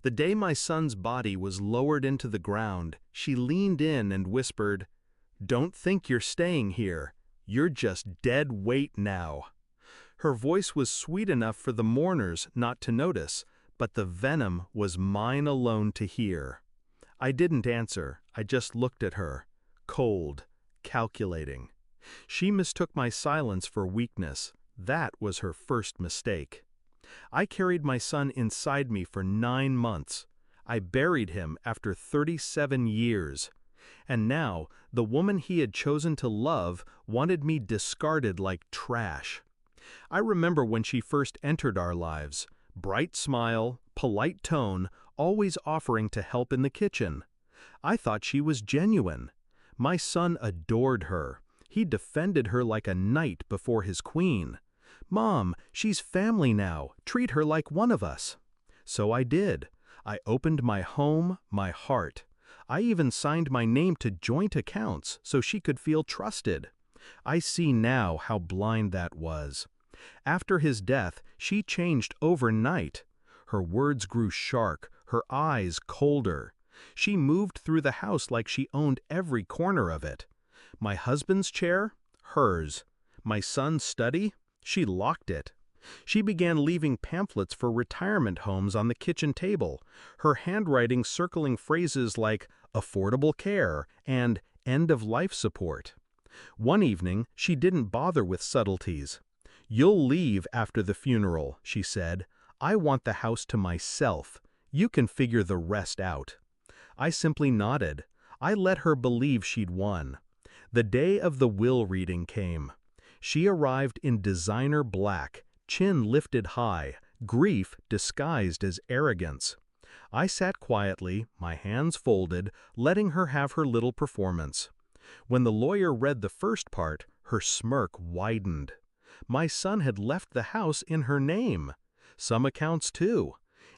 The day my son's body was lowered into the ground, she leaned in and whispered, "Don't think you're staying here. You're just dead weight now." Her voice was sweet enough for the mourners not to notice, but the venom was mine alone to hear. I didn't answer, I just looked at her, cold, calculating. She mistook my silence for weakness. That was her first mistake. I carried my son inside me for 9 months. I buried him after 37 years. And now, the woman he had chosen to love wanted me discarded like trash. I remember when she first entered our lives. Bright smile, polite tone, always offering to help in the kitchen. I thought she was genuine. My son adored her. He defended her like a knight before his queen. "Mom, she's family now. Treat her like one of us." So I did. I opened my home, my heart. I even signed my name to joint accounts so she could feel trusted. I see now how blind that was. After his death, she changed overnight. Her words grew sharp, her eyes colder. She moved through the house like she owned every corner of it. My husband's chair? Hers. My son's study? She locked it. She began leaving pamphlets for retirement homes on the kitchen table, her handwriting circling phrases like affordable care and end-of-life support. One evening, she didn't bother with subtleties. "You'll leave after the funeral," she said. "I want the house to myself. You can figure the rest out." I simply nodded. I let her believe she'd won. The day of the will reading came. She arrived in designer black, chin lifted high, grief disguised as arrogance. I sat quietly, my hands folded, letting her have her little performance. When the lawyer read the first part, her smirk widened. My son had left the house in her name. Some accounts too.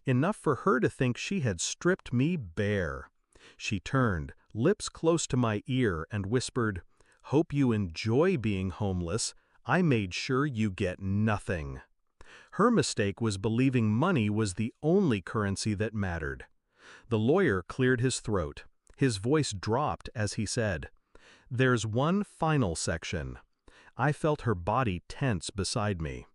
Enough for her to think she had stripped me bare. She turned, lips close to my ear, and whispered, "Hope you enjoy being homeless. I made sure you get nothing." Her mistake was believing money was the only currency that mattered. The lawyer cleared his throat. His voice dropped as he said, "There's one final section." I felt her body tense beside me.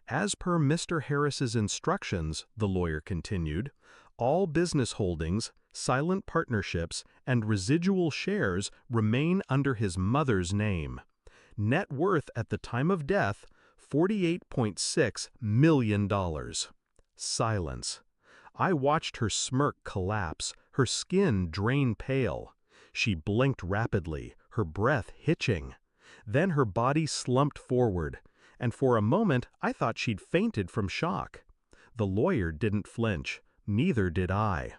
"As per Mr. Harris's instructions," the lawyer continued, "all business holdings, silent partnerships, and residual shares remain under his mother's name. Net worth at the time of death, $48.6 million. Silence. I watched her smirk collapse, her skin drain pale. She blinked rapidly, her breath hitching. Then her body slumped forward, and for a moment I thought she'd fainted from shock. The lawyer didn't flinch, neither did I.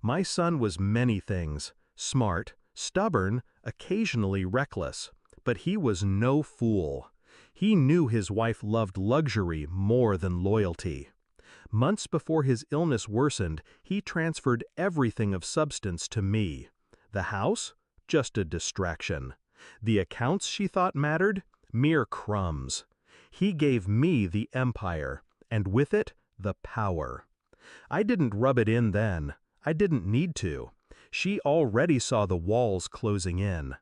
My son was many things, smart, stubborn, occasionally reckless, but he was no fool. He knew his wife loved luxury more than loyalty. Months before his illness worsened, he transferred everything of substance to me. The house? Just a distraction. The accounts she thought mattered? Mere crumbs. He gave me the empire, and with it, the power. I didn't rub it in then. I didn't need to. She already saw the walls closing in.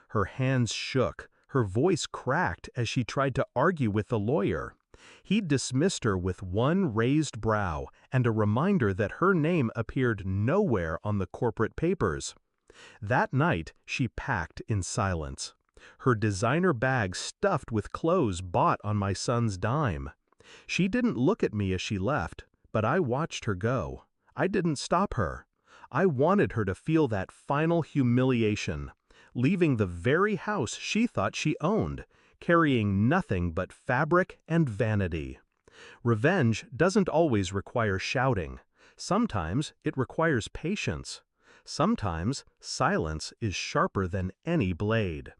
Her hands shook, her voice cracked as she tried to argue with the lawyer. He dismissed her with one raised brow and a reminder that her name appeared nowhere on the corporate papers. That night, she packed in silence. Her designer bag stuffed with clothes bought on my son's dime. She didn't look at me as she left, but I watched her go. I didn't stop her. I wanted her to feel that final humiliation, leaving the very house she thought she owned, carrying nothing but fabric and vanity. Revenge doesn't always require shouting. Sometimes it requires patience. Sometimes silence is sharper than any blade.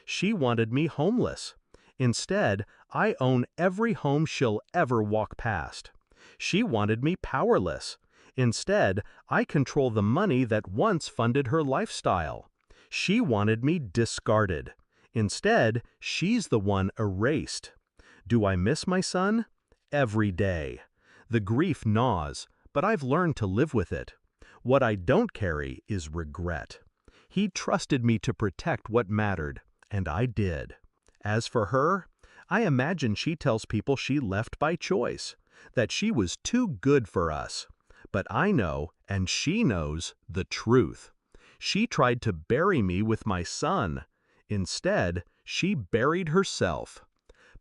She wanted me homeless. Instead, I own every home she'll ever walk past. She wanted me powerless. Instead, I control the money that once funded her lifestyle. She wanted me discarded. Instead, she's the one erased. Do I miss my son? Every day. The grief gnaws, but I've learned to live with it. What I don't carry is regret. He trusted me to protect what mattered, and I did. As for her, I imagine she tells people she left by choice, that she was too good for us. But I know, and she knows, the truth. She tried to bury me with my son. Instead, she buried herself.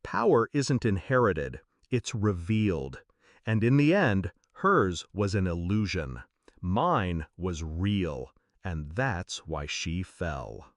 Power isn't inherited, it's revealed. And in the end, hers was an illusion. Mine was real, and that's why she fell.